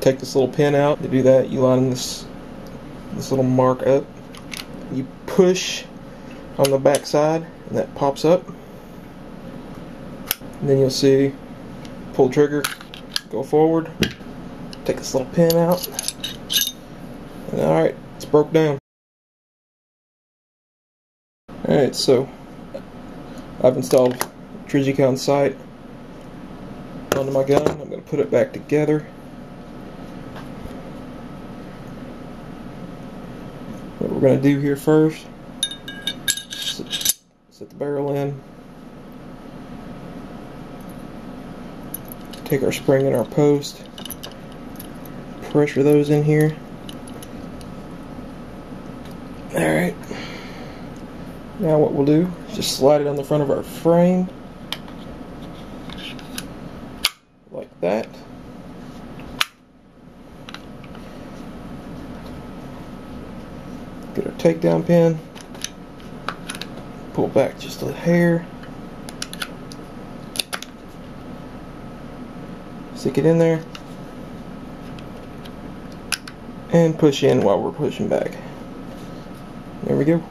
take this little pin out. To do that, you line this little mark up. You push on the back side, and that pops up. And then you'll see, pull trigger, go forward, take this little pin out, and alright, it's broke down. Alright, so I've installed Trijicon sight onto my gun. I'm going to put it back together. What we're going to do here first, set the barrel in, take our spring and our post, pressure those in here. Alright, now what we'll do is just slide it on the front of our frame like that. Get our takedown pin, pull back just a hair, stick it in there, and push in while we're pushing back. There we go.